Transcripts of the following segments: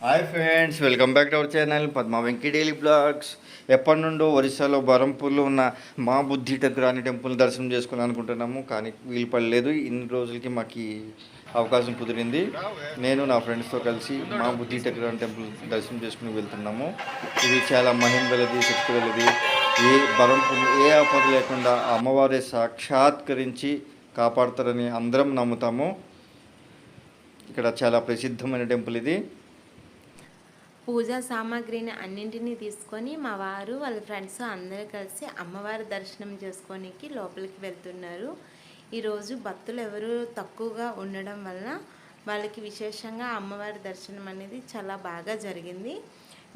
Hi friends, welcome back to our channel Padma Venky daily blogs. ఎప్పటి నుండో ఒరిస్సాలో బరంపూర్లో ఉన్న మా బుద్ధి టెగ్రాని టెంపుల్ దర్శనం చేసుకుని అనుకుంటున్నాము, కానీ వీలు పడలేదు. ఇన్ని రోజులకి మాకు అవకాశం కుదిరింది. నేను నా ఫ్రెండ్స్తో కలిసి మా బుద్ధి టెగ్రాని టెంపుల్ దర్శనం చేసుకుని వెళ్తున్నాము. ఇది చాలా మహిమ గలది, శక్తి గలది. ఏ బరంపూర్ ఏ ఆపద లేకుండా అమ్మవారే సాక్షాత్కరించి కాపాడతారని అందరం నమ్ముతాము. ఇక్కడ చాలా ప్రసిద్ధమైన టెంపుల్ ఇది. పూజా సామాగ్రిని అన్నింటినీ తీసుకొని మా వారు వాళ్ళ ఫ్రెండ్స్ అందరూ కలిసి అమ్మవారి దర్శనం చేసుకోనికి లోపలికి వెళ్తున్నారు. ఈరోజు భక్తులు ఎవరు తక్కువగా ఉండడం వలన వాళ్ళకి విశేషంగా అమ్మవారి దర్శనం అనేది చాలా బాగా జరిగింది.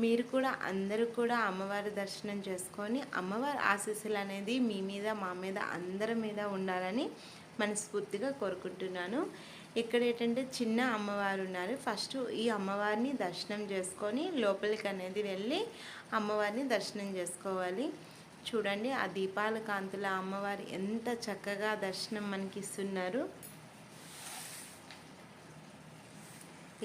మీరు కూడా అందరూ కూడా అమ్మవారి దర్శనం చేసుకొని అమ్మవారి ఆశీస్సులు అనేది మీ మీద మా మీద అందరి మీద ఉండాలని మనస్ఫూర్తిగా కోరుకుంటున్నాను. ఇక్కడ ఏంటంటే చిన్న అమ్మవారు ఉన్నారు. ఫస్ట్ ఈ అమ్మవారిని దర్శనం చేసుకొని లోపలికి అనేది వెళ్ళి అమ్మవారిని దర్శనం చేసుకోవాలి. చూడండి, ఆ దీపాల కాంతుల అమ్మవారి ఎంత చక్కగా దర్శనం మనకి ఇస్తున్నారు.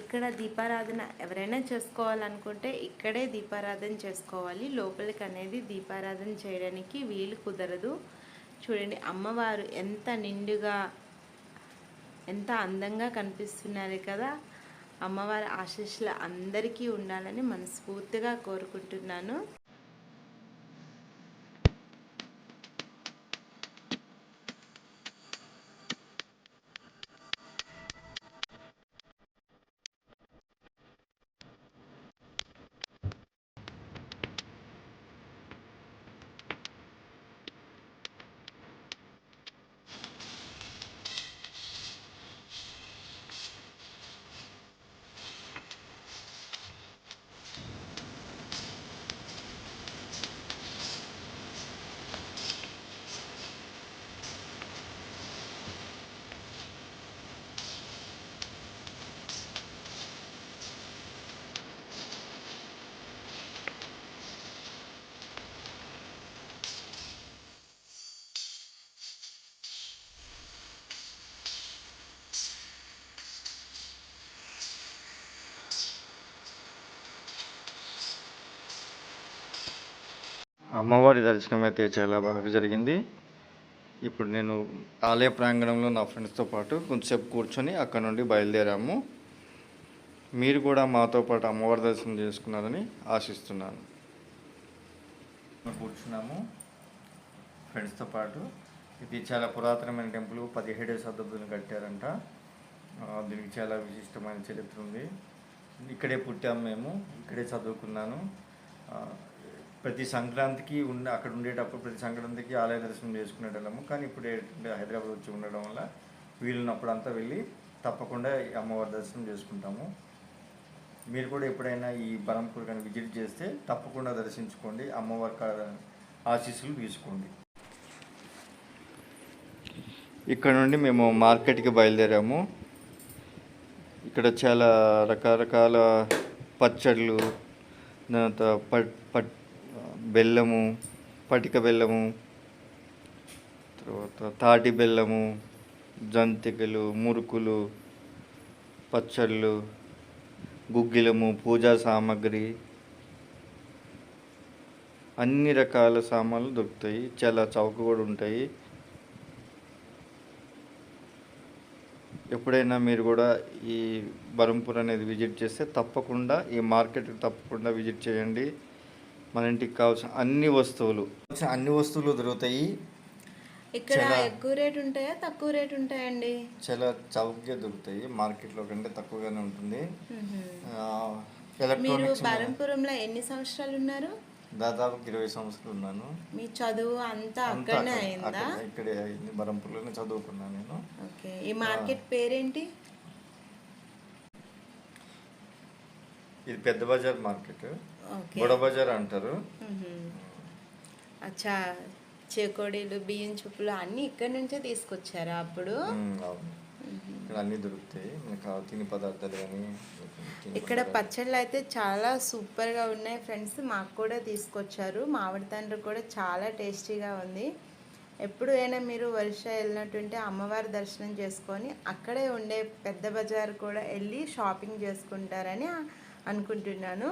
ఇక్కడ దీపారాధన ఎవరైనా చేసుకోవాలనుకుంటే ఇక్కడే దీపారాధన చేసుకోవాలి. లోపలికి అనేది దీపారాధన చేయడానికి వీలు కుదరదు. చూడండి, అమ్మవారు ఎంత నిండుగా ఎంత అందంగా కనిపిస్తున్నారు కదా. అమ్మవారి ఆశీస్సులు అందరికీ ఉండాలని మనస్ఫూర్తిగా కోరుకుంటున్నాను. అమ్మవారి దర్శనం అయితే చాలా బాగా జరిగింది. ఇప్పుడు నేను ఆలయ ప్రాంగణంలో నా ఫ్రెండ్స్తో పాటు కొంచెంసేపు కూర్చొని అక్కడ నుండి బయలుదేరాము. మీరు కూడా మాతో పాటు అమ్మవారి దర్శనం చేసుకున్నారని ఆశిస్తున్నాను. కూర్చున్నాము ఫ్రెండ్స్తో పాటు. ఇది చాలా పురాతనమైన టెంపుల్, 17వ శతాబ్దంలో కట్టారంట. దీనికి చాలా విశిష్టమైన చరిత్ర ఉంది. ఇక్కడే పుట్టాము మేము, ఇక్కడే చదువుకున్నాను. ప్రతి సంక్రాంతికి అక్కడ ఉండేటప్పుడు ప్రతి సంక్రాంతికి ఆలయ దర్శనం చేసుకునేటము. కానీ ఇప్పుడు ఏంటంటే హైదరాబాద్ వచ్చి ఉండడం వల్ల వీలున్నప్పుడు అంతా వెళ్ళి తప్పకుండా అమ్మవారి దర్శనం చేసుకుంటాము. మీరు కూడా ఎప్పుడైనా ఈ బరంపూర్ కానీ విజిట్ చేస్తే తప్పకుండా దర్శించుకోండి, అమ్మవారి ఆశీస్సులు తీసుకోండి. ఇక్కడ నుండి మేము మార్కెట్కి బయలుదేరాము. ఇక్కడ చాలా రకరకాల పచ్చళ్ళు, బెల్లము, పటిక బెల్లము, తర్వాత తాటి బెల్లము, జంతికలు, మురుకులు, పచ్చళ్ళు, గుగ్గిలము, పూజా సామాగ్రి, అన్ని రకాల సామాన్లు దొరుకుతాయి. చాలా చౌక కూడా ఉంటాయి. ఎప్పుడైనా మీరు కూడా ఈ బరంపూర్ అనేది విజిట్ చేస్తే తప్పకుండా ఈ మార్కెట్కి తప్పకుండా విజిట్ చేయండి. మన ఇంటికి కావాల్సిన అన్ని వస్తువులు దొరుకుతాయి. ఇక్కడ ఎక్కువ రేట్ ఉంటాయా తక్కువ రేట్ ఉంటాయండి? చాలా చౌకగా దొరుకుతాయి. మార్కెట్లో కంటే తక్కువగానే ఉంటుంది. మీరు బరంపురంలో ఎన్ని సంవత్సరాలు ఉన్నారు? దాదాపు 20 సంవత్సరాలు ఉన్నాను. మీ చదువు అంతా అక్కడనే అయిందా? ఇక్కడే అయింది, బరంపూర్లోనే చదువుకున్నాను నేను. ఓకే, ఈ మార్కెట్ పేరేంటి? ఇది పెద్ద బజార్ మార్కెట్, బొడ బజార్ అంటారు. అచ్చా, చేకోడీలు, బియ్యం చుప్పులు అన్నీ ఇక్కడ నుంచే తీసుకొచ్చారా అప్పుడు? ఇక్కడ అన్నీ దొరుకుతాయి, తిని పదార్థాలు కానీ. ఇక్కడ పచ్చళ్ళు అయితే చాలా సూపర్గా ఉన్నాయి ఫ్రెండ్స్. మాకు కూడా తీసుకొచ్చారు. మామిడి తండ్రి కూడా చాలా టేస్టీగా ఉంది. ఎప్పుడైనా మీరు వర్ష వెళ్ళినట్టుంటే అమ్మవారి దర్శనం చేసుకొని అక్కడే ఉండే పెద్ద బజార్ కూడా వెళ్ళి షాపింగ్ చేసుకుంటారని అనుకుంటున్నాను.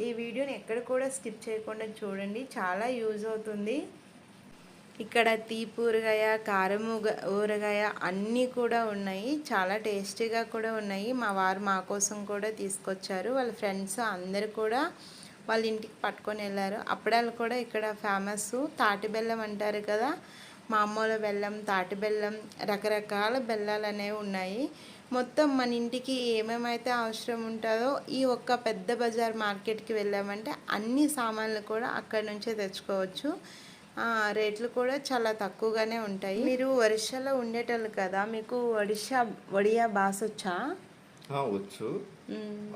ఈ వీడియోని ఎక్కడ కూడా స్కిప్ చేయకుండా చూడండి, చాలా యూజ్ అవుతుంది. ఇక్కడ తీపి ఊరగాయ, కారం ఊరగాయ అన్నీ కూడా ఉన్నాయి. చాలా టేస్టీగా కూడా ఉన్నాయి. మా వారు మా కోసం కూడా తీసుకొచ్చారు. వాళ్ళ ఫ్రెండ్స్ అందరు కూడా వాళ్ళ ఇంటికి పట్టుకొని వెళ్ళారు. అప్పడాలు కూడా ఇక్కడ ఫేమస్. తాటి బెల్లం అంటారు కదా, మామూలు బెల్లం, తాటి బెల్లం, రకరకాల బెల్లాలు అనేవి ఉన్నాయి. మొత్తం మన ఇంటికి ఏమేమైతే అవసరం ఉంటుందో ఈ ఒక్క పెద్ద బజార్ మార్కెట్కి వెళ్ళామంటే అన్ని సామాన్లు కూడా అక్కడి నుంచే తెచ్చుకోవచ్చు. రేట్లు కూడా చాలా తక్కువగానే ఉంటాయి. మీరు ఒరిస్సాలో ఉండేటోళ్ళు కదా, మీకు ఒడియా భాష వచ్చా? వచ్చు.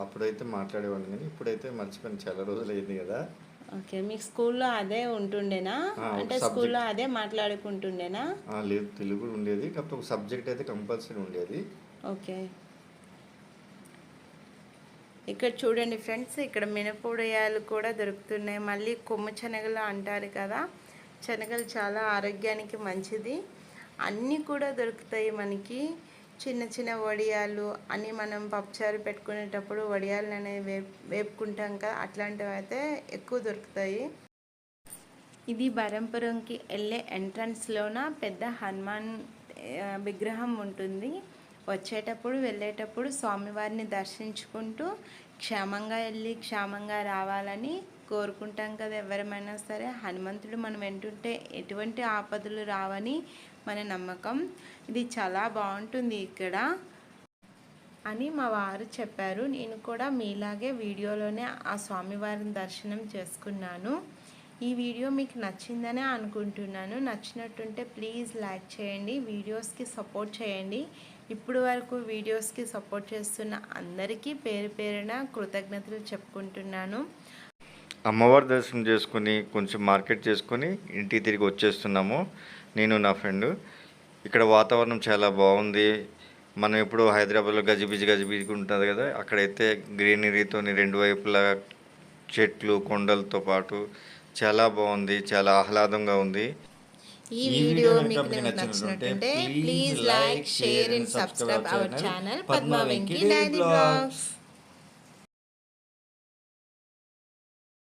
అప్పుడైతే మాట్లాడేవాడిని కానీ ఇప్పుడైతే మర్చిపోయిన, చాలా రోజులు అయింది కదా. ఓకే, మీకు స్కూల్లో అదే ఉంటుండేనా? అంటే స్కూల్లో అదే మాట్లాడుకుంటుండేనా? లేదు, తెలుగు ఉండేది, కాకపోతే ఒక సబ్జెక్ట్ అయితే కంపల్సరీ ఉండేది. ఓకే, ఇక్కడ చూడండి ఫ్రెండ్స్, ఇక్కడ మినపొడియాలు కూడా దొరుకుతున్నాయి. మళ్ళీ కొమ్ము శనగలు అంటారు కదా, శనగలు చాలా ఆరోగ్యానికి మంచిది. అన్నీ కూడా దొరుకుతాయి మనకి. చిన్న చిన్న వడియాలు అని మనం పప్పుచారు పెట్టుకునేటప్పుడు వడియాలు అనేవి వేపుకుంటాం కదా, అట్లాంటివి అయితే ఎక్కువ దొరుకుతాయి. ఇది బరంపురంకి వెళ్ళే ఎంట్రన్స్లోన పెద్ద హనుమాన్ విగ్రహం ఉంటుంది. వచ్చేటప్పుడు వెళ్ళేటప్పుడు స్వామివారిని దర్శించుకుంటూ క్షేమంగా వెళ్ళి క్షేమంగా రావాలని కోరుకుంటాం కదా ఎవరమైనా సరే. హనుమంతుడు మనం వెంటుంటే ఎటువంటి ఆపదలు రావని మన నమ్మకం. ఇది చాలా బాగుంటుంది ఇక్కడ అని మా వారు చెప్పారు. నేను కూడా మీలాగే వీడియోలోనే ఆ స్వామివారిని దర్శనం చేసుకున్నాను. ఈ వీడియో మీకు నచ్చిందనే అనుకుంటున్నాను. నచ్చినట్టుంటే ప్లీజ్ లైక్ చేయండి, వీడియోస్కి సపోర్ట్ చేయండి. ఇప్పుడు వరకు వీడియోస్కి సపోర్ట్ చేస్తున్న అందరికీ పేరు పేరున కృతజ్ఞతలు చెప్పుకుంటున్నాను. అమ్మవారి దర్శనం చేసుకుని కొంచెం మార్కెట్ చేసుకొని ఇంటికి తిరిగి వచ్చేస్తున్నాము, నేను నా ఫ్రెండ్. ఇక్కడ వాతావరణం చాలా బాగుంది. మనం ఎప్పుడు హైదరాబాద్లో గజిబిజి ఉంటుంది కదా, అక్కడైతే గ్రీనరీతో రెండు వైపులా చెట్లు కొండలతో పాటు చాలా బాగుంది, చాలా ఆహ్లాదంగా ఉంది. ఈ వీడియో మీకు నచ్చినట్టుంటే please like, share and subscribe our channel Padma Venky daily blogs.